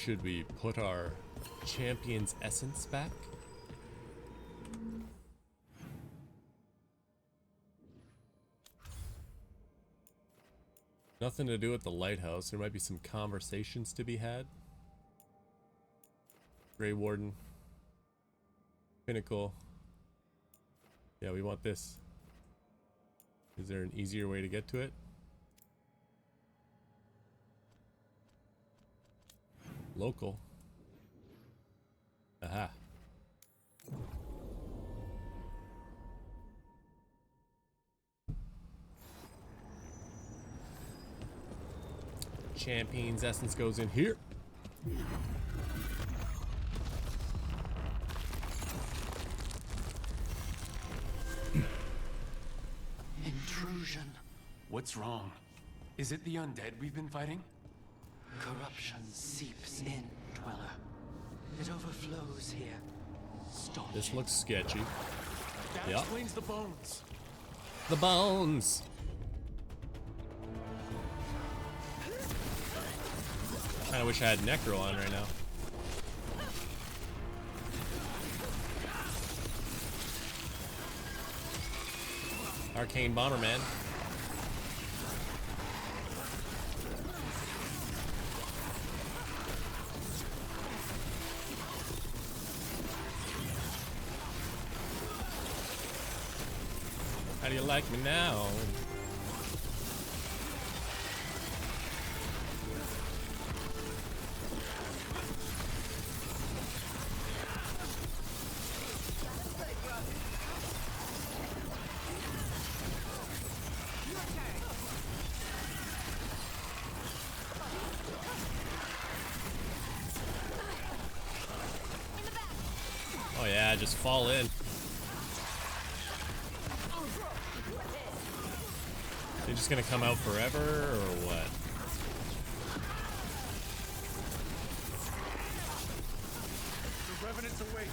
should we put our champion's essence back? Nothing to do with the lighthouse. There might be some conversations to be had. Grey Warden. Pinnacle. Yeah, we want this. Is there an easier way to get to it? Local. Aha. Champion's essence goes in here. Intrusion. What's wrong? Is it the undead we've been fighting? Corruption seeps in, Dweller. It overflows here. Stop. This looks sketchy. That Yep. explains the bones. The bones! Kinda wish I had Necro on right now. Arcane Bomberman. How do you like me now? Oh yeah, just fall in. They're just gonna come out forever, or what? The Revenant's awake.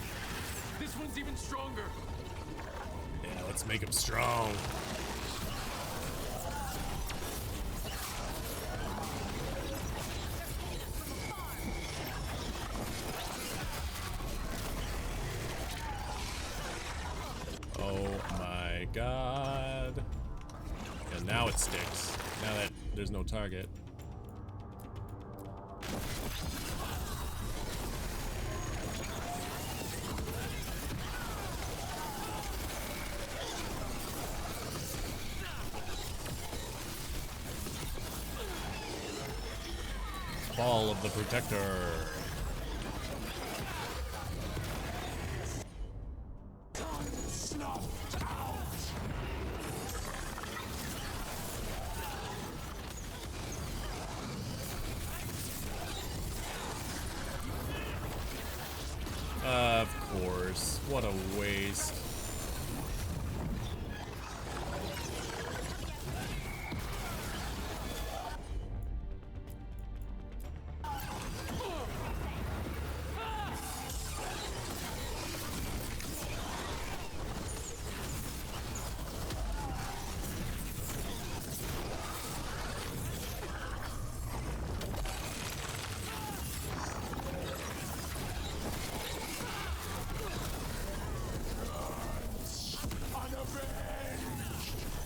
This one's even stronger. Yeah, let's make him strong. Oh my god. And now it sticks. Now that there's no target. Fall of the Protector. Of course. What a waste.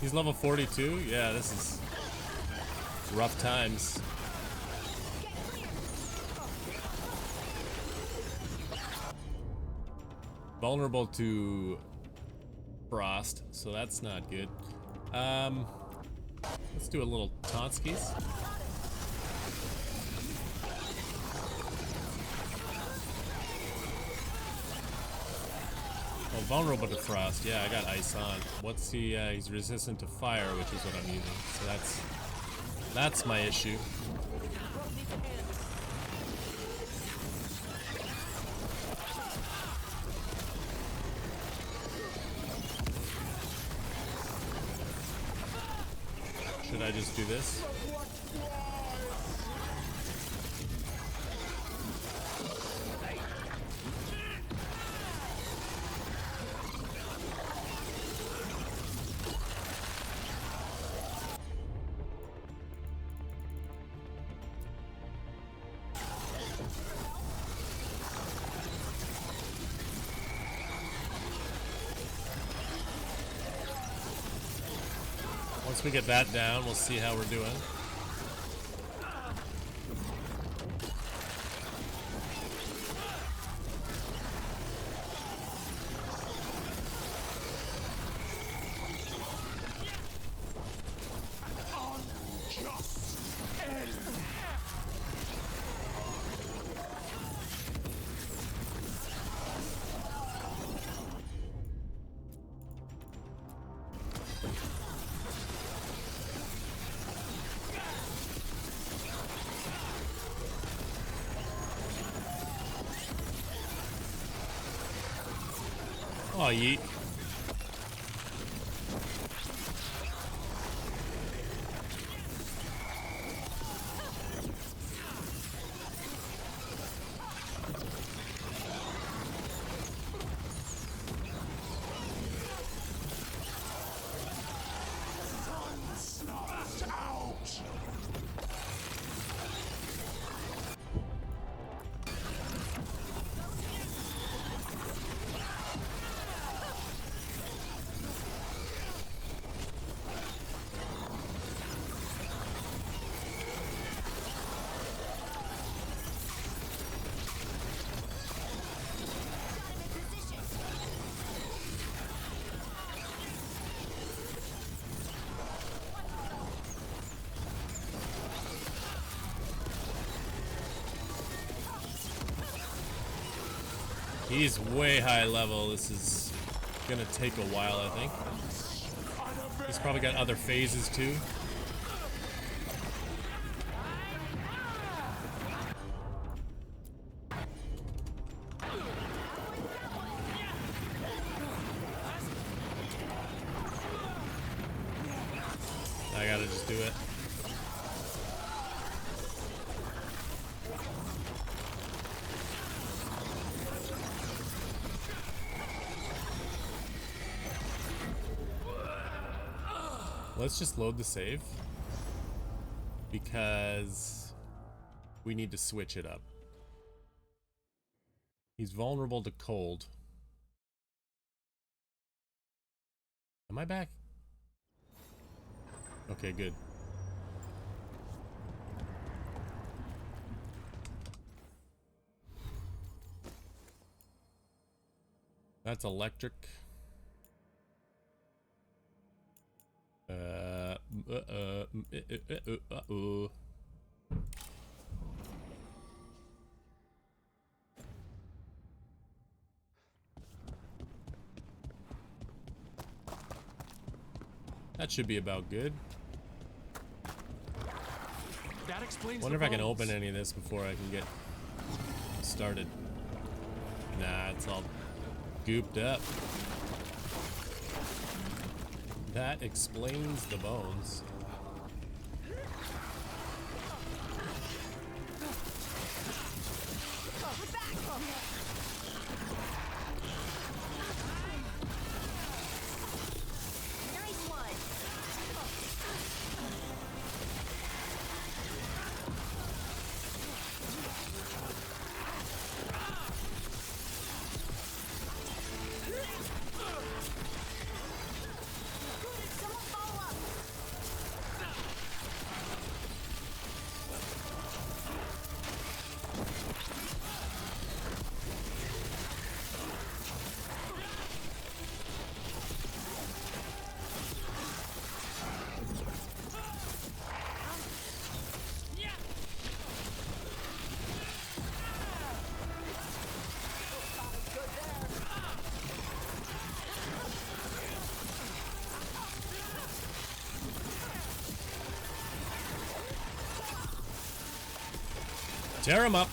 He's level 42? Yeah, this is rough times. Vulnerable to frost, so that's not good. Let's do a little Tonskis. Oh, vulnerable to frost. Yeah, I got ice on. What's he? He's resistant to fire, which is what I'm using. So that's my issue. Should I just do this? Once we get that down, we'll see how we're doing. Oh, yeet. He's way high level. This is gonna take a while, I think. He's probably got other phases too. I gotta just do it. Let's just load the save because we need to switch it up. He's vulnerable to cold. Am I back? Okay, good. That's electric. That should be about good. That explains. Wonder if the I can bones. open any of this before I can get started. Nah, it's all gooped up. That explains the bones. Tear him up.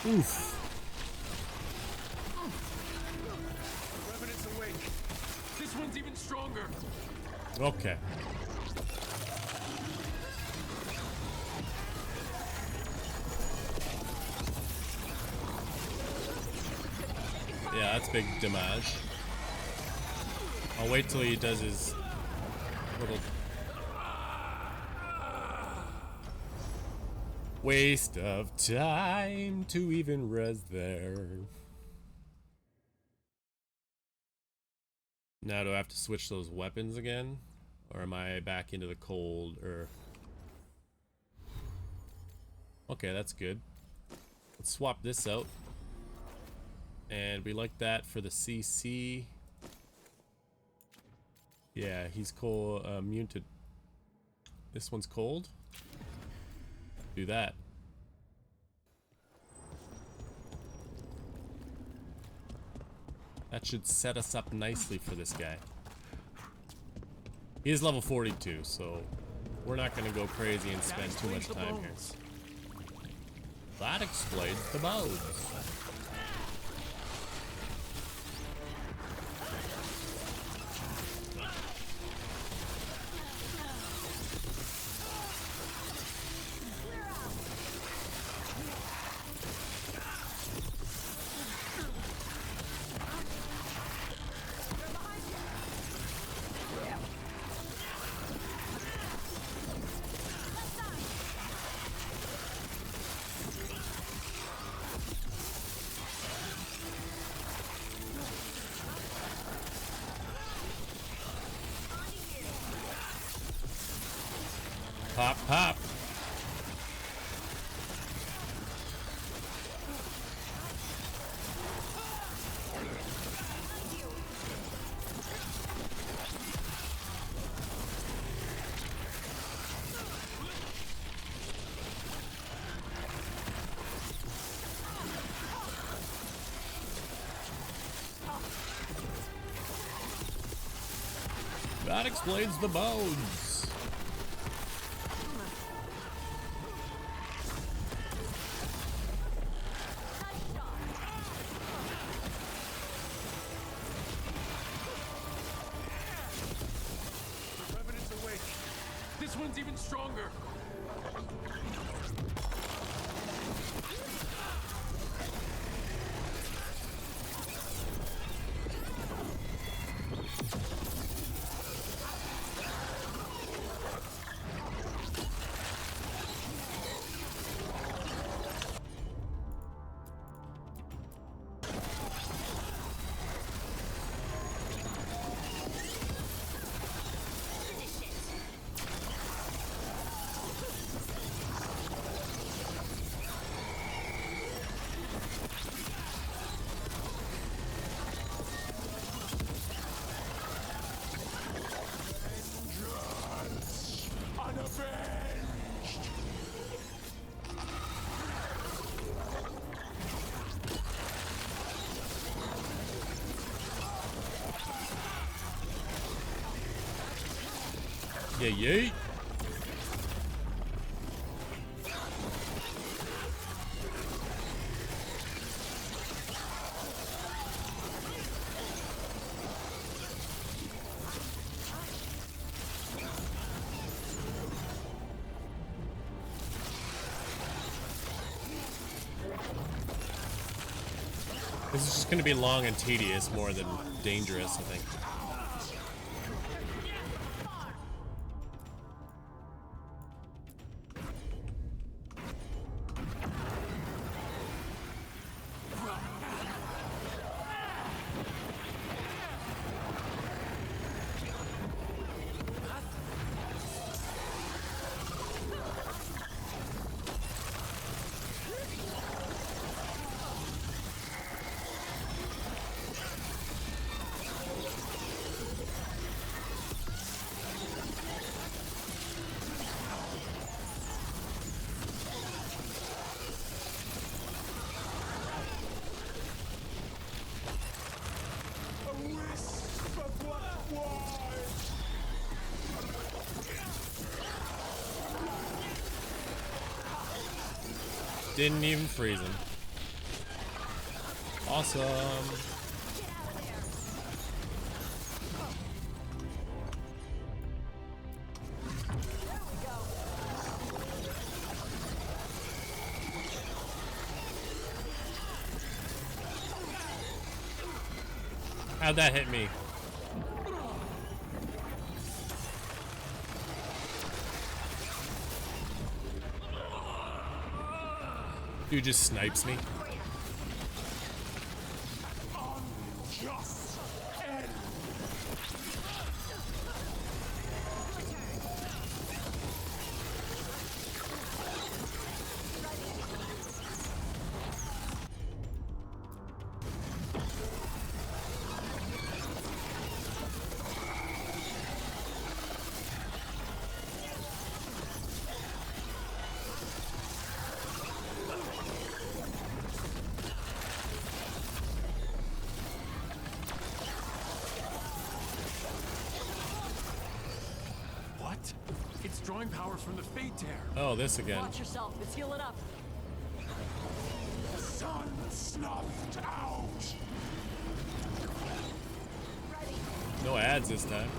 Oof. Revenant's awake. This one's even stronger. Okay. Yeah, that's big damage. I'll wait till he does his little waste of time to even res there. Now do I have to switch those weapons again? Or am I back into the cold? Or okay, that's good. Let's swap this out. And we like that for the CC. Yeah, he's cold, immune to... This one's cold? Do that. That should set us up nicely for this guy. He is level 42, so we're not going to go crazy and spend too much time here. That explains the bones. Pop, pop. That explains the bones. This one's even stronger. Yeah, yeet. This is just going to be long and tedious more than dangerous, I think. Didn't even freeze him. Awesome. How'd that hit me? Dude just snipes me. Just end. What? It's drawing power from the Fate Tear. Oh, this again. Watch yourself. It's healing up. Sun snuffed out. No ads this time.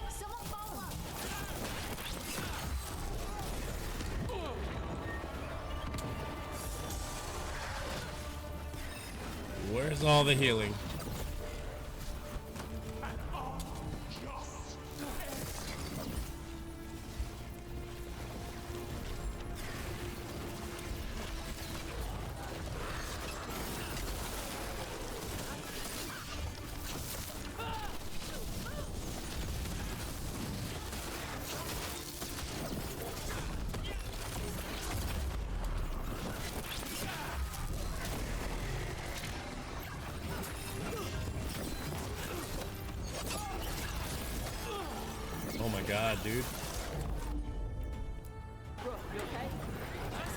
Someone follow up. Where's all the healing? Oh my god, dude. Brooke, you okay? Taking us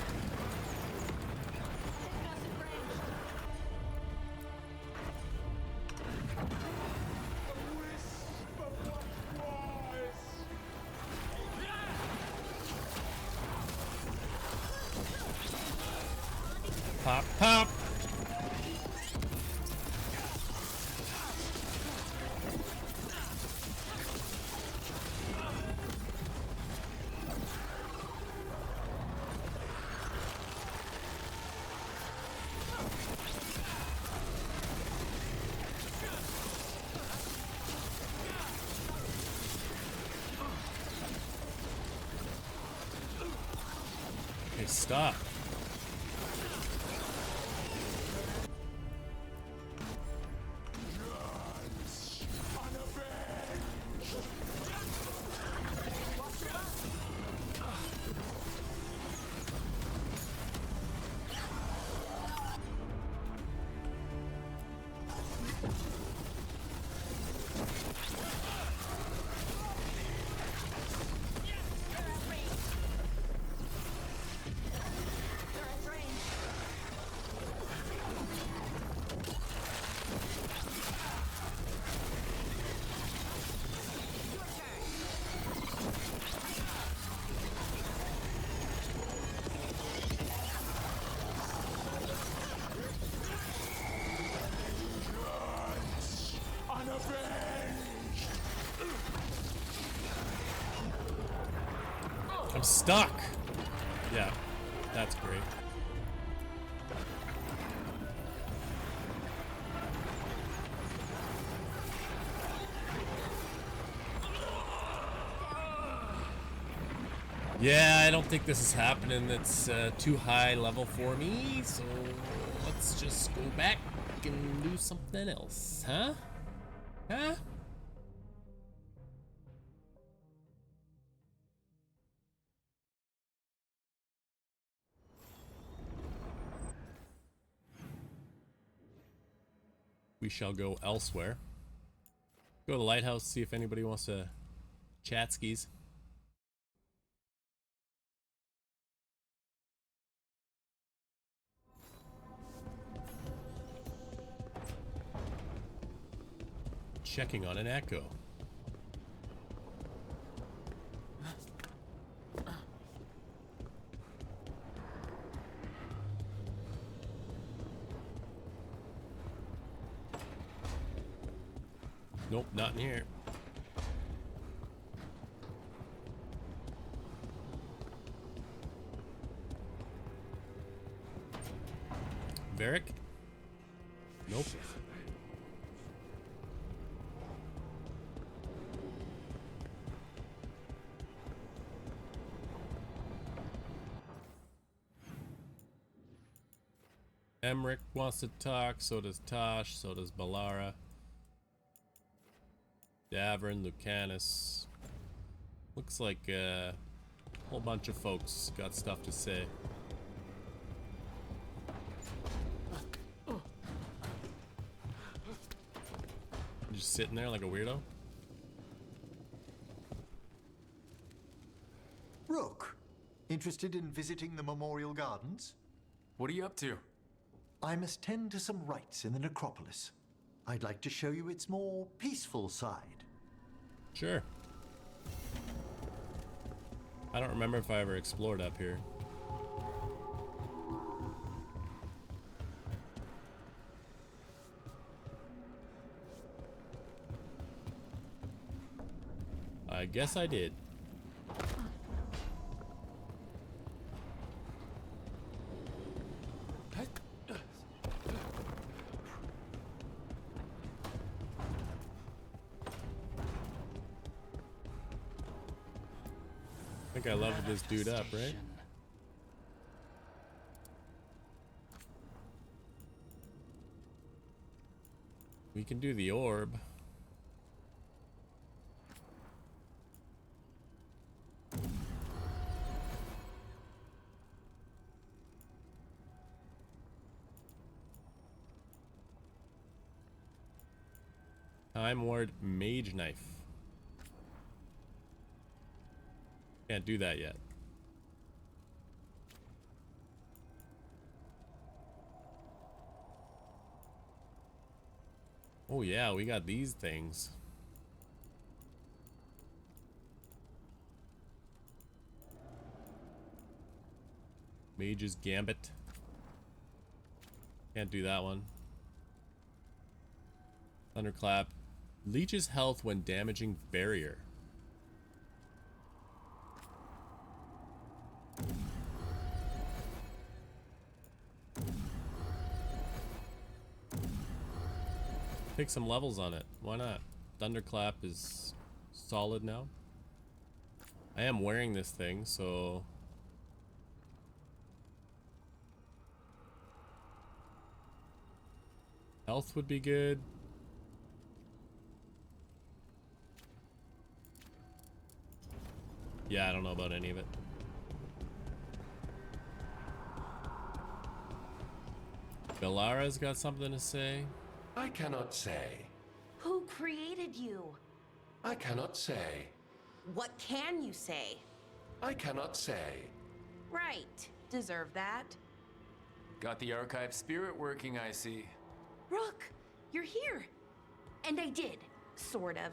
in range. Pop, pop. Okay, stop. I'm stuck. Yeah, that's great. Yeah, I don't think this is happening. It's too high level for me, so let's just go back and do something else, huh? Huh? We shall go elsewhere. Go to the lighthouse, see if anybody wants to chat skis. Checking on an echo. Nope, not in here. Varric? Nope. Emmerich wants to talk, so does Tosh, so does Balara. Davern, Lucanus. Looks like a whole bunch of folks got stuff to say. Just sitting there like a weirdo. Rook, interested in visiting the Memorial Gardens? What are you up to? I must tend to some rites in the necropolis. I'd like to show you its more peaceful side. Sure. I don't remember if I ever explored up here. I guess I did. I think I leveled this dude up, right? We can do the orb. Time Ward Mage Knife. Can't do that yet. Oh yeah, we got these things. Mage's Gambit. Can't do that one. Thunderclap. Leeches health when damaging barrier. Take some levels on it. Why not? Thunderclap is solid now. I am wearing this thing, so... Health would be good. Yeah, I don't know about any of it. Galara's got something to say. I cannot say. Who created you? I cannot say. What can you say? I cannot say. Right. Deserve that. Got the archive spirit working, I see. Rook, you're here. And I did, sort of.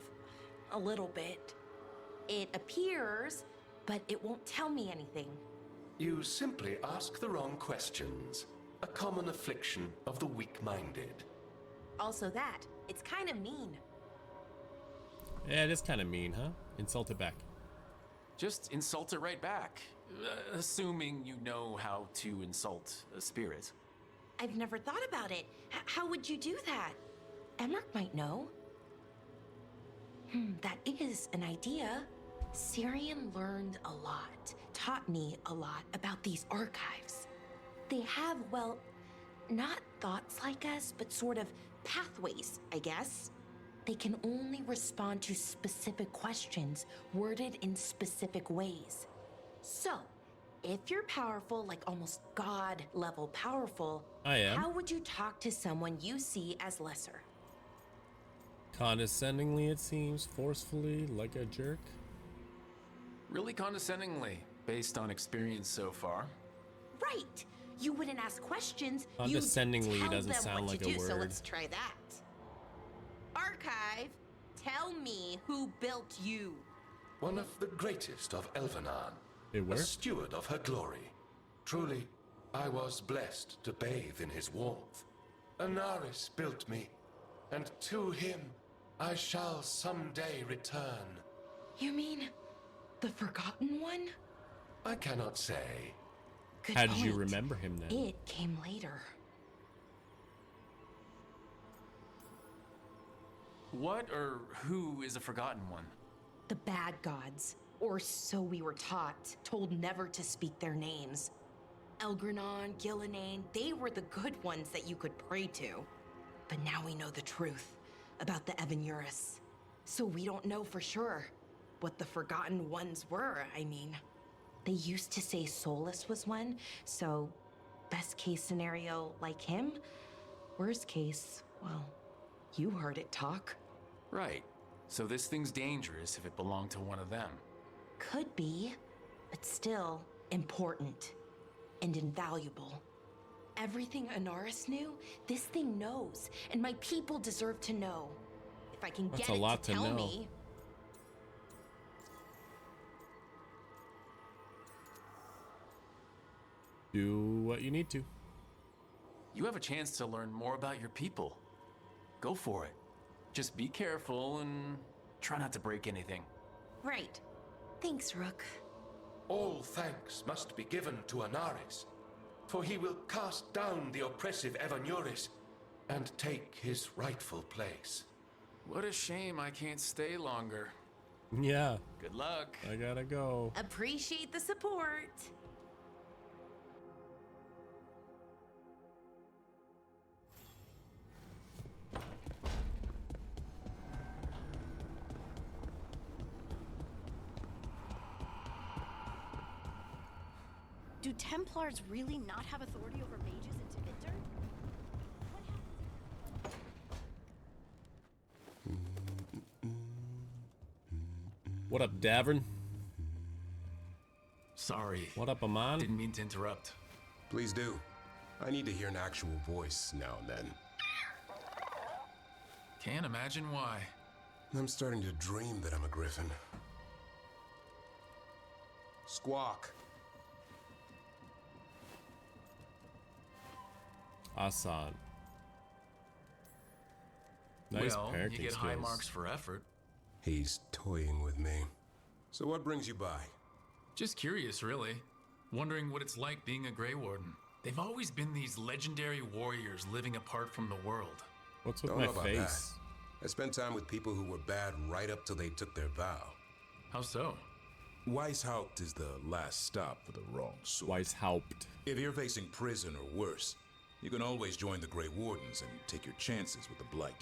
A little bit. It appears, but it won't tell me anything. You simply ask the wrong questions. A common affliction of the weak-minded. Also that, it's kind of mean. Yeah, it is kind of mean, huh? Insult it back. Just insult it right back. Assuming you know how to insult a spirit. I've never thought about it. How would you do that? Emmerich might know. That is an idea. Syrian learned a lot, taught me a lot about these archives. They have, well, not thoughts like us, but sort of pathways, I guess. They can only respond to specific questions worded in specific ways. So, if you're powerful, like almost God level powerful, I am. How would you talk to someone you see as lesser? Condescendingly, it seems. Forcefully, like a jerk. Really condescendingly, based on experience so far. Right. You wouldn't ask questions. Condescendingly you'd tell doesn't them sound what like to a do, So word. let's try that. Archive, tell me who built you. One of the greatest of Elvenan. They were? A steward of her glory. Truly, I was blessed to bathe in his warmth. Anaris built me, and to him I shall someday return. You mean the Forgotten One? I cannot say. Good How did you point. remember him then? It came later. What or who is a Forgotten One? The bad gods, or so we were taught, told never to speak their names. Elgranon, Gillenane, they were the good ones that you could pray to. But now we know the truth about the Evanuris. So we don't know for sure what the Forgotten Ones were, I mean. They used to say Solus was one, so best case scenario like him. Worst case, well, you heard it talk. Right. So this thing's dangerous if it belonged to one of them. Could be, but still important and invaluable. Everything Anaris knew, this thing knows, and my people deserve to know. If I can That's get a lot to to tell know. me. Do what you need to. You have a chance to learn more about your people. Go for it. Just be careful and try not to break anything. Right. Thanks, Rook. All thanks must be given to Anaris, for he will cast down the oppressive Evanuris and take his rightful place. What a shame I can't stay longer. Yeah, Good luck. I gotta go. Appreciate the support. Do Templars really not have authority over mages in Tevinter? What up, Davern? Sorry. What up, Amon? Didn't mean to interrupt. Please do. I need to hear an actual voice now and then. Can't imagine why. I'm starting to dream that I'm a griffin. Squawk. Asan. Nice Well, parenting you get skills. high marks for effort. He's toying with me. So what brings you by? Just curious, really. Wondering what it's like being a Grey Warden. They've always been these legendary warriors living apart from the world. What's with Don't my know about face? that. I spent time with people who were bad right up till they took their vow. How so? Weishaupt is the last stop for the wrong sort. Weishaupt. If you're facing prison or worse, you can always join the Grey Wardens and take your chances with the Blight.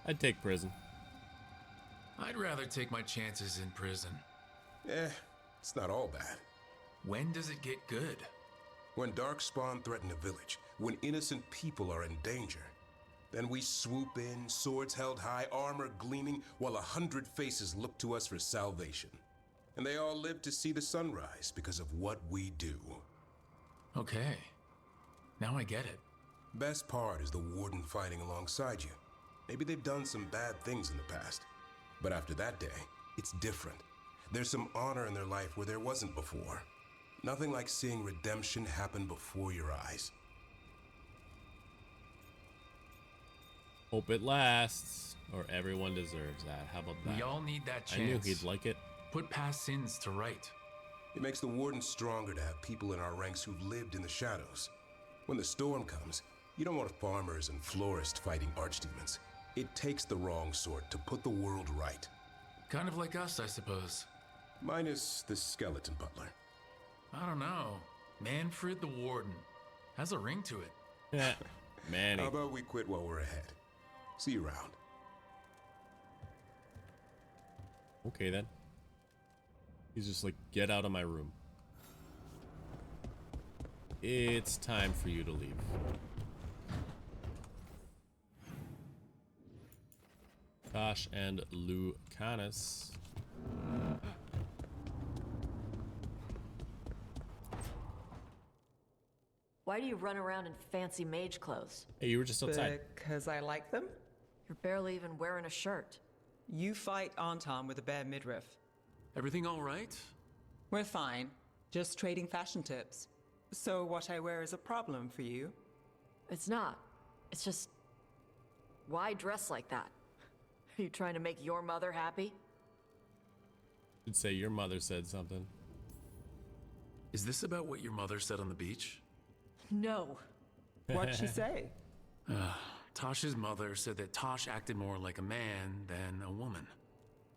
I'd take prison. I'd rather take my chances in prison. It's not all bad. When does it get good? When Darkspawn threaten a village, when innocent people are in danger, then we swoop in, swords held high, armor gleaming, while 100 faces look to us for salvation. And they all live to see the sunrise because of what we do. Okay. Now I get it. Best part is the warden fighting alongside you. Maybe they've done some bad things in the past, but after that day, it's different. There's some honor in their life where there wasn't before. Nothing like seeing redemption happen before your eyes. Hope it lasts, or everyone deserves that. How about that? We all need that chance. I knew he'd like it. Put past sins to right. It makes the warden stronger to have people in our ranks who've lived in the shadows. When the storm comes, you don't want farmers and florists fighting archdemons. It takes the wrong sort to put the world right. Kind of like us, I suppose. Minus the skeleton butler. I don't know. Manfred the Warden. Has a ring to it. Yeah. Manny. How about we quit while we're ahead? See you around. Okay then. He's just like, get out of my room. It's time for you to leave. Tosh and Lucanus. Why do you run around in fancy mage clothes? Hey, you were just outside. Because I like them? You're barely even wearing a shirt. You fight Anton with a bare midriff. Everything all right? We're fine. Just trading fashion tips. So what I wear is a problem for you? It's not. It's just... Why dress like that? Are you trying to make your mother happy? Should say your mother said something. Is this about what your mother said on the beach? No. What'd she say? Tosh's mother said that Tosh acted more like a man than a woman.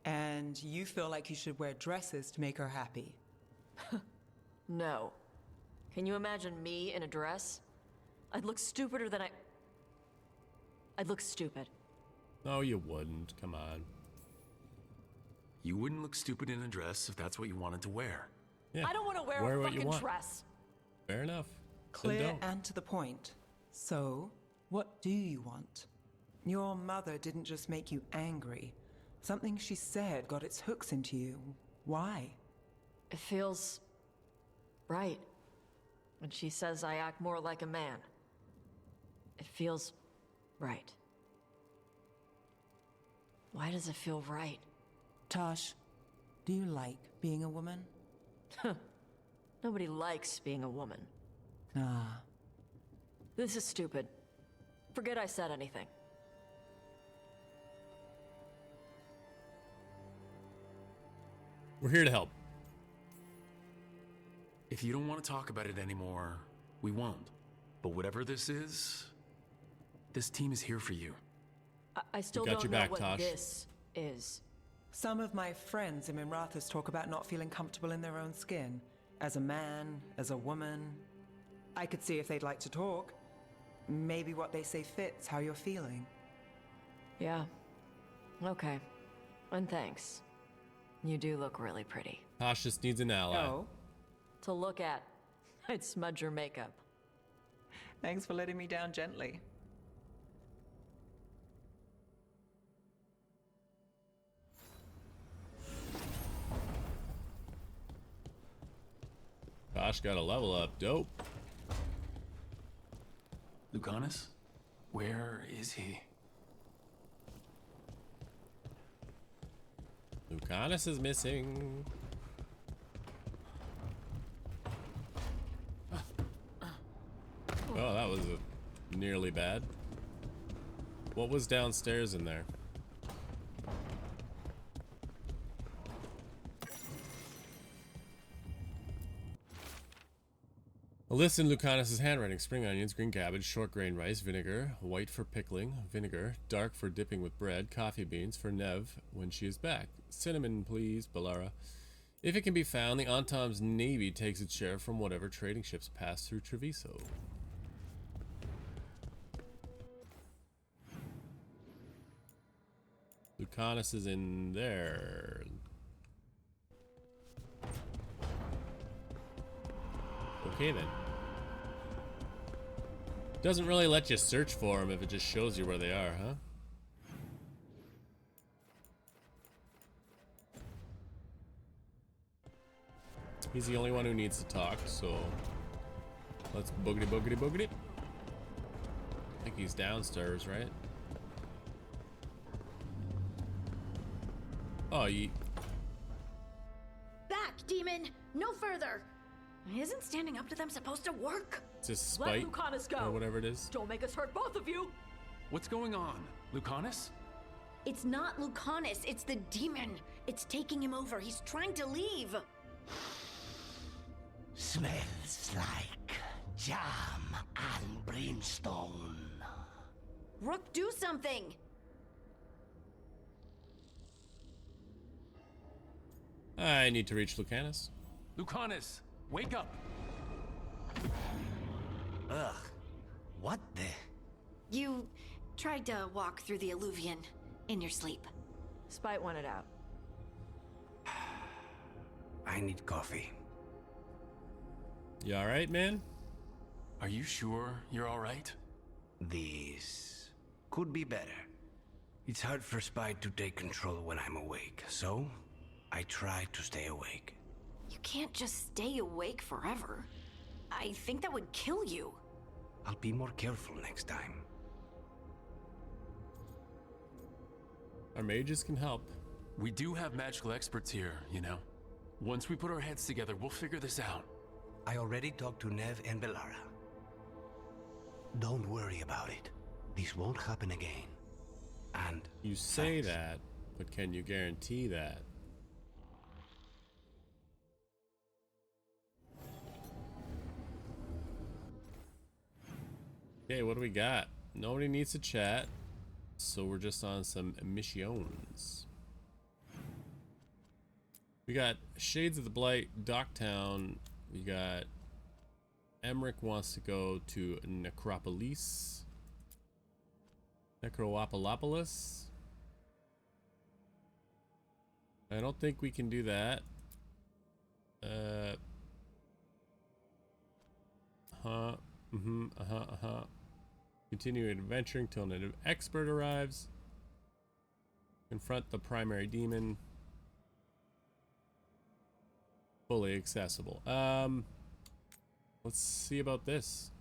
And you feel like you should wear dresses to make her happy? No. Can you imagine me in a dress? I'd look stupider than I'd look stupid. No, you wouldn't. Come on. You wouldn't look stupid in a dress if that's what you wanted to wear. Yeah. I don't want to wear a what you fucking want. dress. Fair enough. Then Clear don't. and to the point. So, what do you want? Your mother didn't just make you angry. Something she said got its hooks into you. Why? It feels right. When she says I act more like a man. It feels right. Why does it feel right? Tosh, do you like being a woman? Nobody likes being a woman. Ah. This is stupid. Forget I said anything. We're here to help. If you don't want to talk about it anymore, we won't. But whatever this is, this team is here for you. I still got don't your know back, what Tosh. this is. Some of my friends in Minrathous talk about not feeling comfortable in their own skin. As a man, as a woman. I could see if they'd like to talk. Maybe what they say fits how you're feeling. Yeah. Okay. And thanks. You do look really pretty. Tosh just needs an ally. Oh, To look at, I'd smudge your makeup. thanks for letting me down gently. Tosh got a level up. Dope. Lucanus? Where is he? Lucanus is missing. Oh, that was nearly bad. What was downstairs in there? A list in Lucanus' handwriting: spring onions, green cabbage, short grain rice, vinegar, white for pickling, vinegar, dark for dipping with bread, coffee beans for Nev when she is back. Cinnamon, please, Balara. If it can be found, the Antom's navy takes its share from whatever trading ships pass through Treviso. Lucanus is in there. Okay then. Doesn't really let you search for them if it just shows you where they are, huh? He's the only one who needs to talk, so let's boogity boogity boogity. I think he's downstairs, right? Oh, Back, demon! No further! Isn't standing up to them supposed to work? it's just Let spite Lucanus go. or whatever it is. Don't make us hurt both of you. What's going on? Lucanus? It's not Lucanus, it's the demon. It's taking him over. He's trying to leave. Smells like jam and brimstone. Rook, do something! I need to reach Lucanus. Lucanus, wake up! Ugh. What the? You tried to walk through the Alluvion in your sleep. Spite wanted out. I need coffee. You alright, man? Are you sure you're alright? This could be better. It's hard for Spite to take control when I'm awake, so I try to stay awake. You can't just stay awake forever. I think that would kill you. I'll be more careful next time. Our mages can help. We do have magical experts here, you know. Once we put our heads together, we'll figure this out. I already talked to Nev and Belara. Don't worry about it. This won't happen again. And You say thanks. that, but can you guarantee that? Okay, what do we got? Nobody needs to chat, so we're just on some missions. We got Shades of the Blight, Docktown. We got Emmerich wants to go to Necropolis. Necroapolopolis. I don't think we can do that. Continue adventuring till an expert arrives. Confront the primary demon. Fully accessible. Let's see about this.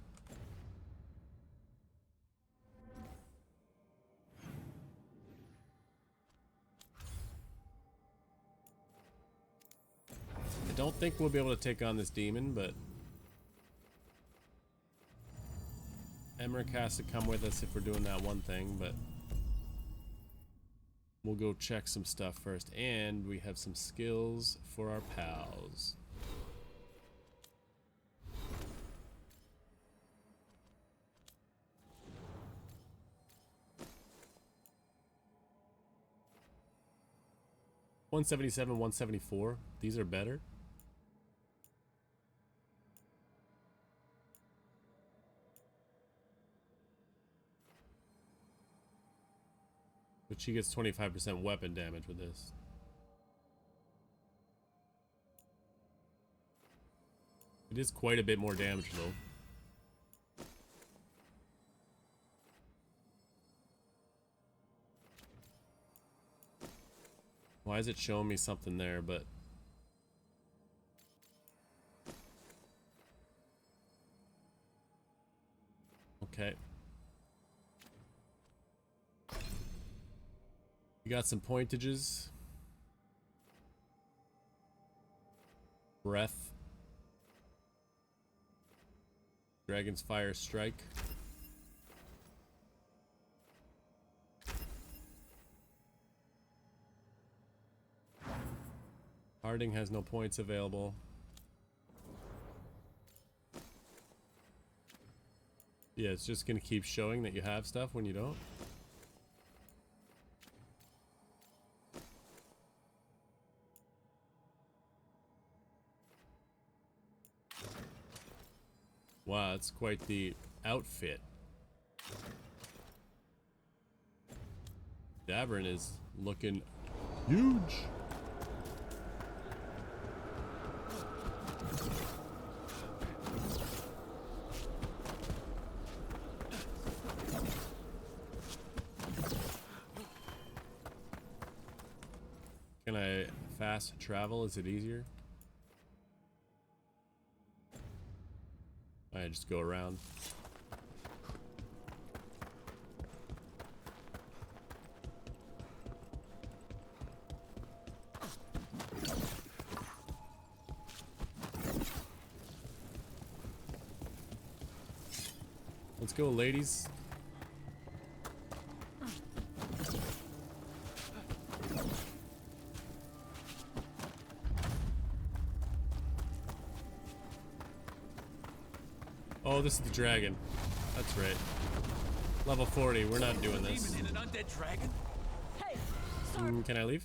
I don't think we'll be able to take on this demon, but Emmerich has to come with us if we're doing that one thing, but we'll go check some stuff first. And we have some skills for our pals. $177, $174. These are better. But she gets 25% weapon damage with this. It is quite a bit more damage though. Why is it showing me something there, but okay. You got some pointages. Breath. Dragon's Fire Strike. Harding has no points available. Yeah, it's just gonna keep showing that you have stuff when you don't. Wow, that's quite the outfit. Davern is looking huge. Can I fast travel? Is it easier? I just go around. Let's go, ladies. Oh, this is the dragon. That's right. Level 40. We're not doing this. Even in an undead dragon? Hey, Can I leave?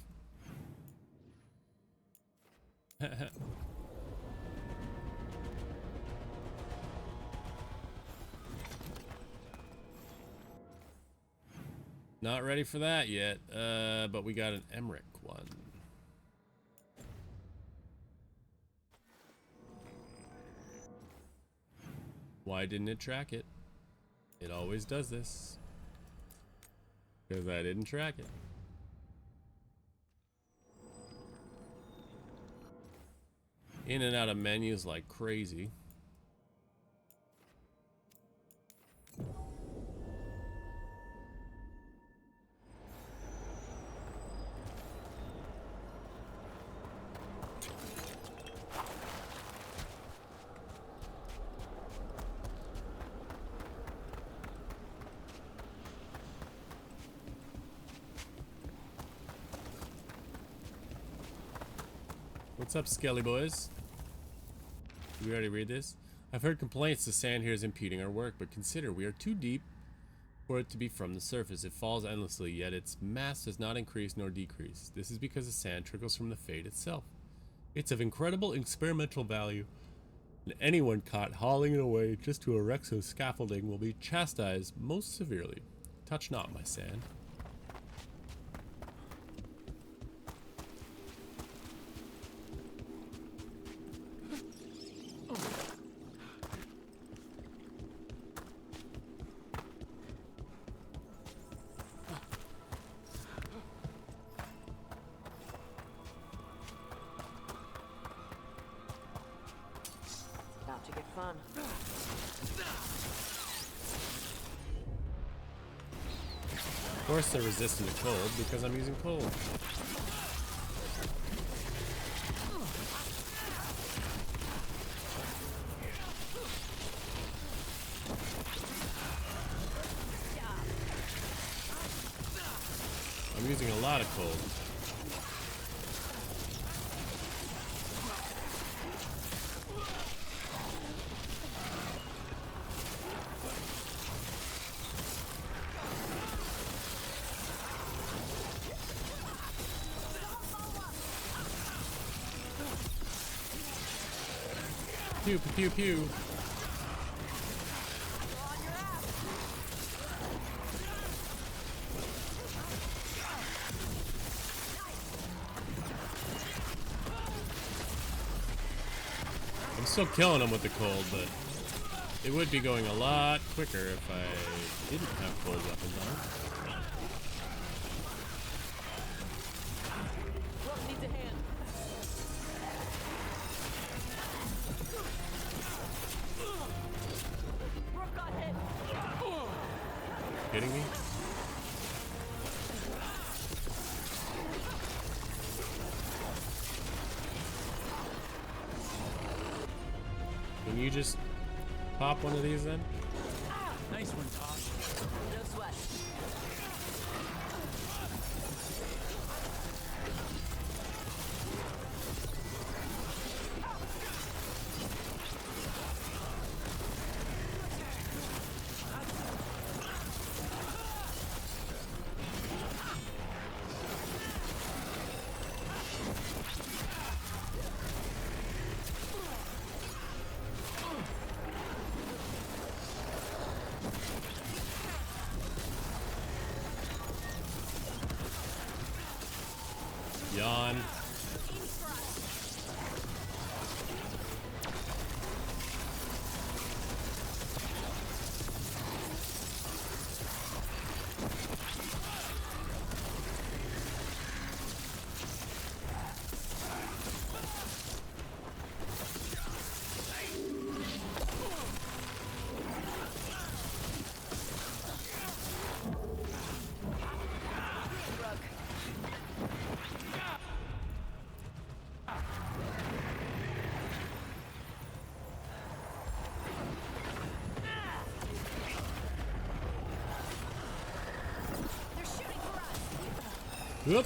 Not ready for that yet, but we got an Emmerich one. Why didn't it track it? It always does this. Because I didn't track it. In and out of menus like crazy. What's up, Skelly boys? Did we already read this? I've heard complaints the sand here is impeding our work, but consider we are too deep for it to be from the surface. It falls endlessly, yet its mass does not increase nor decrease. This is because the sand trickles from the fade itself. It's of incredible experimental value, and anyone caught hauling it away just to erect some scaffolding will be chastised most severely. Touch not my sand. About to get fun. Of course they're resistant to cold because I'm using cold. I'm using a lot of cold. Pew, pew, pew, pew. I'm still killing them with the cold, but it would be going a lot quicker if I didn't have cold weapons on. Rook needs a hand. Rook got hit. Kidding me? Can you just pop one of these then? Nice one, Tosh. No sweat. Yawn. Whoop.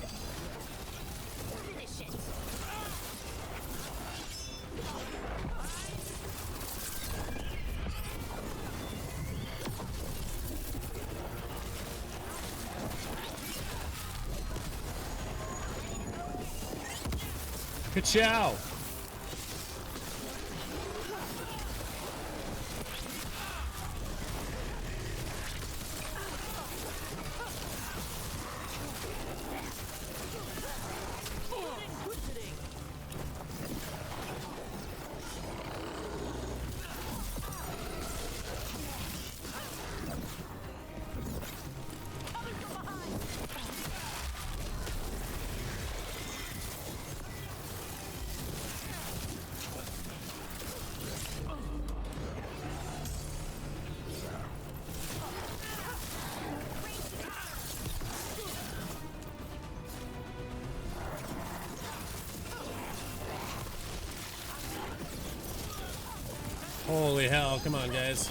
Ka-chow. Holy hell, come on guys.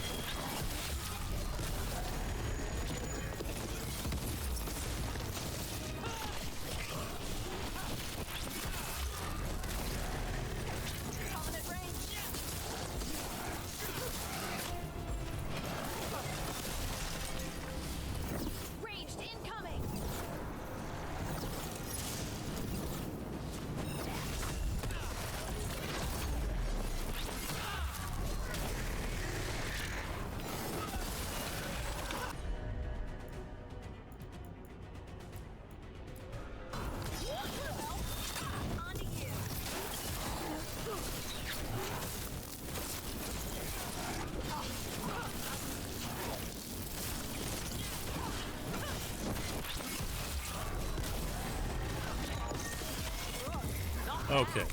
Okay.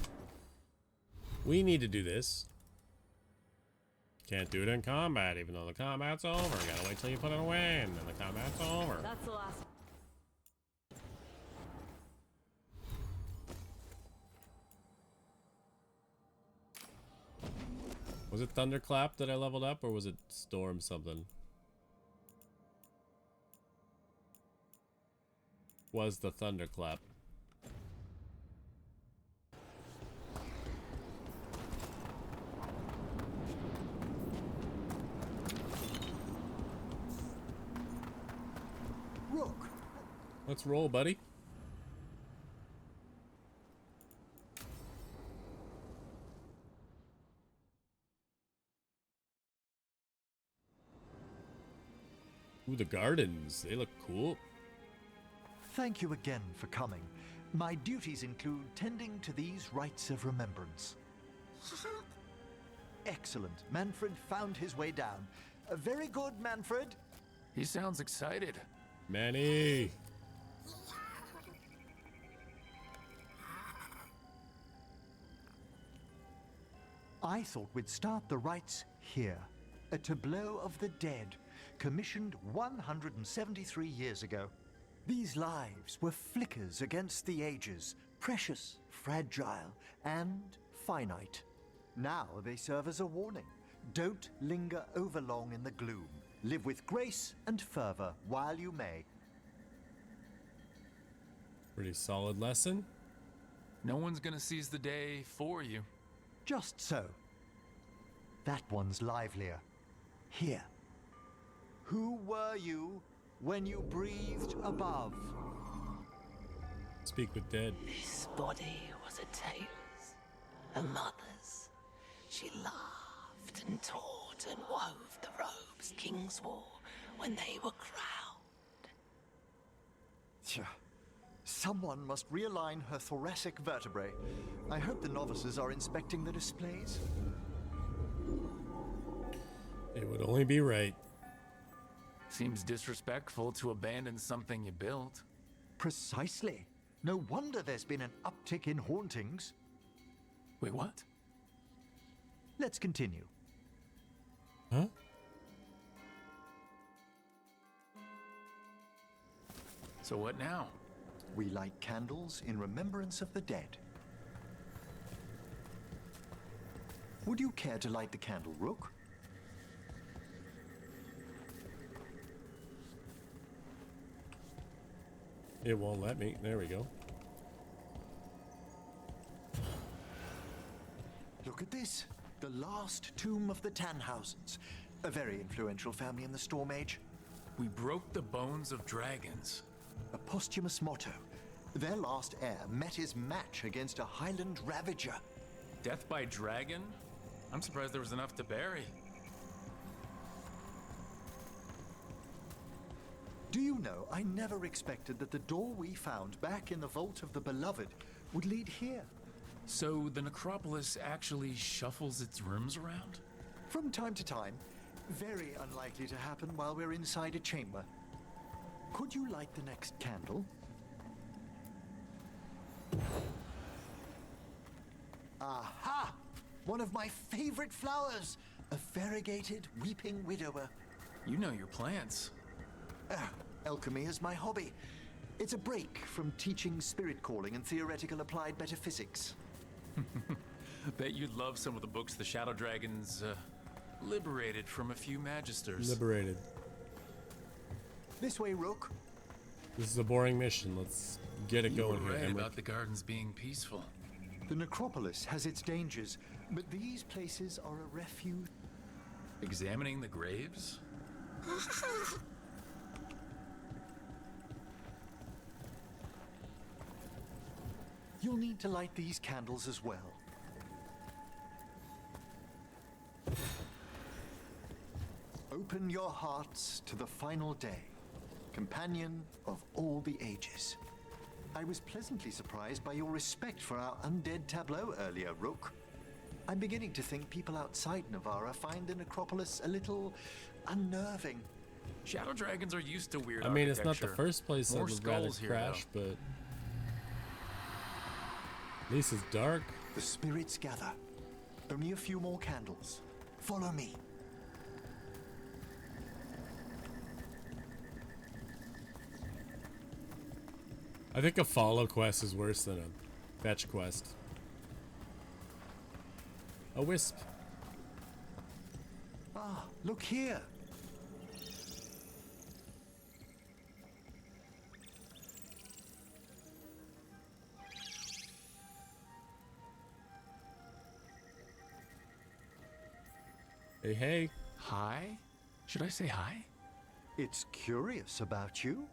We need to do this. Can't do it in combat, even though the combat's over. Gotta wait till you put it away, and then the combat's over. That's the last. Was it Thunderclap that I leveled up, or was it Storm something? Was the Thunderclap. Rook, Let's roll, buddy. Ooh, the gardens. They look cool. thank you again for coming. My duties include tending to these rites of remembrance. Excellent. Manfred found his way down. Very good, Manfred. He sounds excited. Manny. I thought we'd start the rites here. A tableau of the dead, commissioned 173 years ago. These lives were flickers against the ages, precious, fragile, and finite. Now they serve as a warning. Don't linger overlong in the gloom. Live with grace and fervor while you may. Pretty solid lesson. No one's gonna seize the day for you. Just so. That one's livelier. Here. Who were you when you breathed above? Speak with dead. This body was a tailor's, a mother's. She laughed and taught and wove the robes kings wore when they were crowned. Tja. Someone must realign her thoracic vertebrae. I hope the novices are inspecting the displays. It would only be right. Seems disrespectful to abandon something you built. Precisely. No wonder there's been an uptick in hauntings. Wait, what? Let's continue. Huh? So what now? We light candles in remembrance of the dead. Would you care to light the candle, Rook? It won't let me. There we go. Look at this. The last tomb of the Tannhausens. A very influential family in the Storm Age. We broke the bones of dragons. A posthumous motto. Their last heir met his match against a Highland Ravager. Death by dragon? I'm surprised there was enough to bury. Do you know, I never expected that the door we found back in the Vault of the Beloved would lead here. So the necropolis actually shuffles its rooms around? From time to time. Very unlikely to happen while we're inside a chamber. Could you light the next candle? Aha! One of my favorite flowers! A variegated weeping widower. You know your plants. Alchemy is my hobby. It's a break from teaching spirit calling and theoretical applied metaphysics. Bet you'd love some of the books the Shadow Dragons liberated from a few magisters. Liberated. This way, Rook. This is a boring mission. Let's get it going here, Right Emmerich. about the gardens being peaceful. The necropolis has its dangers, but these places are a refuge. Examining the graves? You'll need to light these candles as well. Open your hearts to the final day, companion of all the ages. I was pleasantly surprised by your respect for our undead tableau earlier, Rook. I'm beginning to think people outside Navarra find the necropolis a little unnerving. Shadow Dragons are used to weird I mean, it's not the architecture. first place More I'd rather skulls here, crash, but This is dark. The spirits gather. Only a few more candles. Follow me. I think a follow quest is worse than a fetch quest. A wisp. Ah, look here. Hey, hey. Hi? Should I say hi? It's curious about you.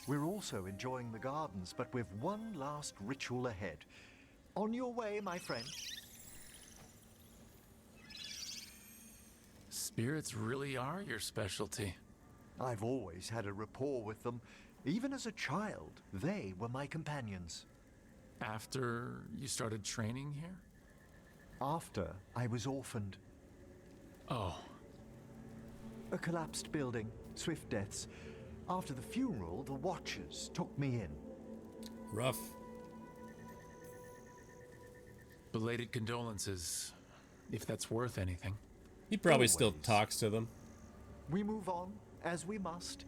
We're also enjoying the gardens, but with one last ritual ahead. On your way, my friend. Spirits really are your specialty. I've always had a rapport with them. Even as a child, they were my companions. After you started training here? After I was orphaned. Oh. A collapsed building, swift deaths. After the funeral, the Watchers took me in. Rough. Belated condolences, if that's worth anything. He probably still talks to them. We move on, as we must.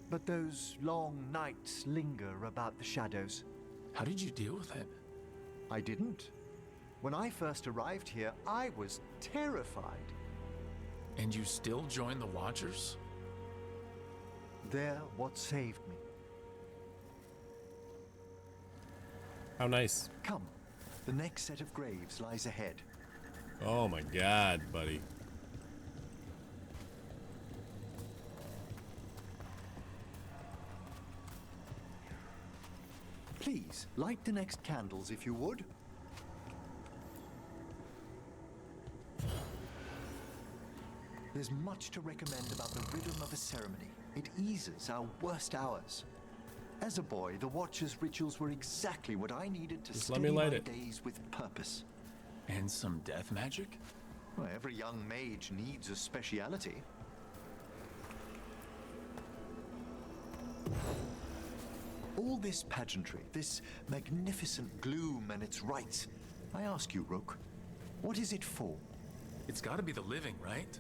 But those long nights linger about the shadows. How did you deal with it? I didn't. When I first arrived here, I was terrified. And you still joined the Watchers? They're what saved me. How nice. Come, the next set of graves lies ahead. Oh my god, buddy. Please, light the next candles if you would. There's much to recommend about the rhythm of a ceremony. It eases our worst hours. As a boy, the Watcher's rituals were exactly what I needed to Just let me steady light my it. days with purpose. And some death magic? Well, every young mage needs a speciality. All this pageantry, this magnificent gloom and its rites. I ask you, Rook, what is it for? It's gotta be the living, right?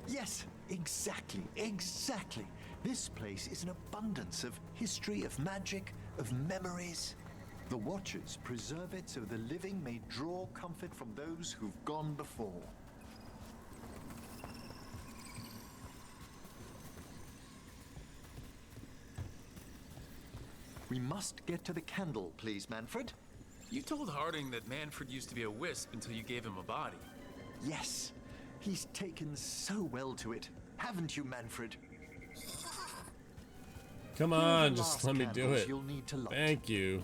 Yes, exactly, exactly. This place is an abundance of history, of magic, of memories. The Watchers preserve it so the living may draw comfort from those who've gone before. We must get to the candle, please, Manfred. You told Harding that Manfred used to be a wisp until you gave him a body. Yes, he's taken so well to it. Haven't you, Manfred? Come Here are on, the just last let me do candles it. You'll need to light. Thank you.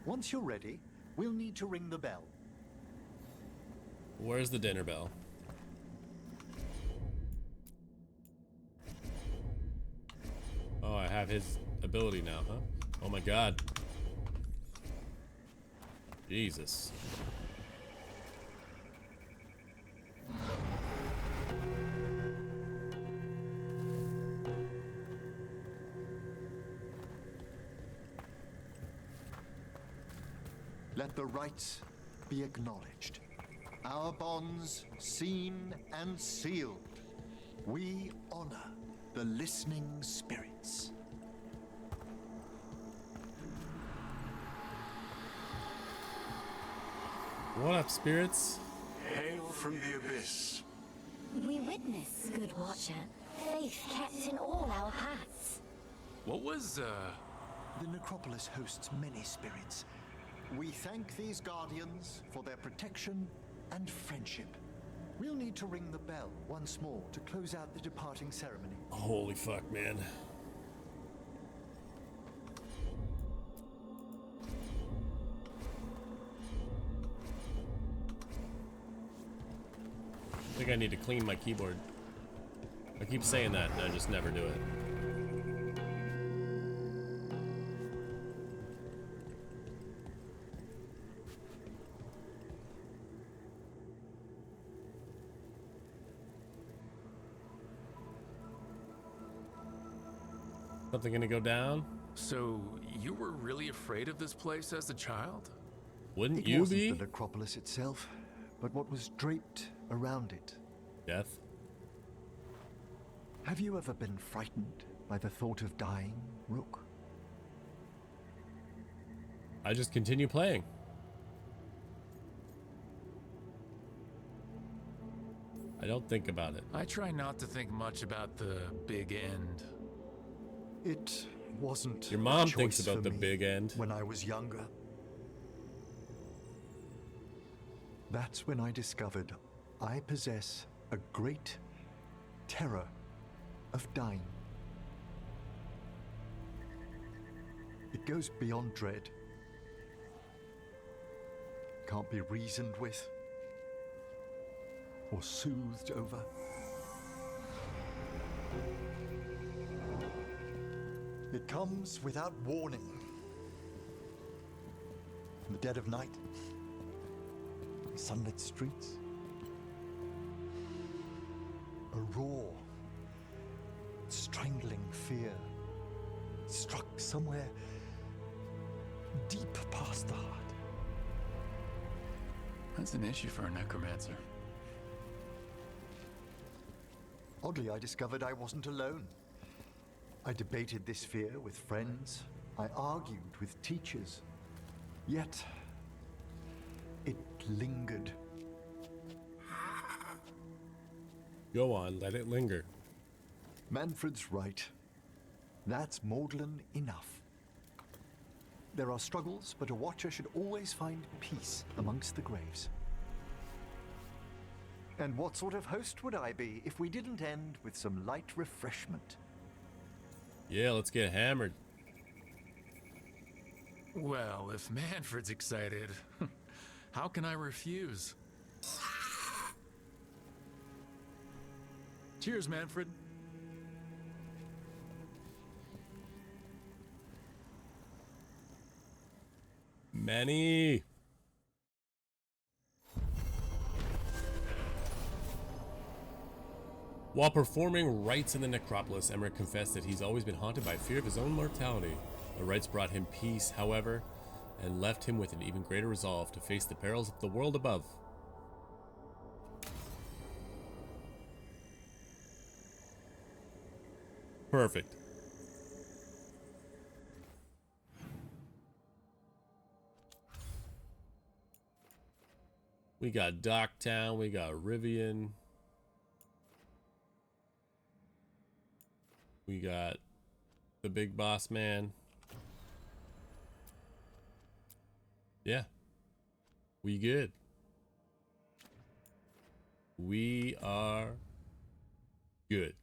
Once you're ready, we'll need to ring the bell. Where's the dinner bell? Oh, I have his ability now, huh? Oh my god. Jesus. Let the rites be acknowledged. Our bonds seen and sealed. We honor the listening spirits. What up, spirits? Hail from the abyss. We witness, good watcher, faith kept in all our paths. What was, The necropolis hosts many spirits. We thank these guardians for their protection and friendship. We'll need to ring the bell once more to close out the departing ceremony. Holy fuck, man. I think I need to clean my keyboard. I keep saying that and I just never do it. Something gonna go down? So, you were really afraid of this place as a child? Wouldn't It you wasn't be? the necropolis itself, but what was draped around it. Death. Have you ever been frightened by the thought of dying, Rook? I just continue playing. I don't think about it. I try not to think much about the big end. It wasn't Your mom a thinks choice about for the me big end. when I was younger. That's when I discovered I possess a great terror of dying. It goes beyond dread. Can't be reasoned with or soothed over. It comes without warning. In the dead of night, sunlit streets, a raw, strangling fear struck somewhere deep past the heart. That's an issue for a necromancer. Oddly, I discovered I wasn't alone. I debated this fear with friends. I argued with teachers. Yet, it lingered. Go on, let it linger. Manfred's right. That's maudlin enough. There are struggles, but a watcher should always find peace amongst the graves. And what sort of host would I be if we didn't end with some light refreshment? Yeah, let's get hammered. Well, if Manfred's excited, how can I refuse? Cheers, Manfred. Manny. While performing rites in the necropolis, Emmerich confessed that he's always been haunted by fear of his own mortality. The rites brought him peace, however, and left him with an even greater resolve to face the perils of the world above. Perfect. We got Docktown, we got Rivian. We got the big boss man. Yeah. We good. We are good.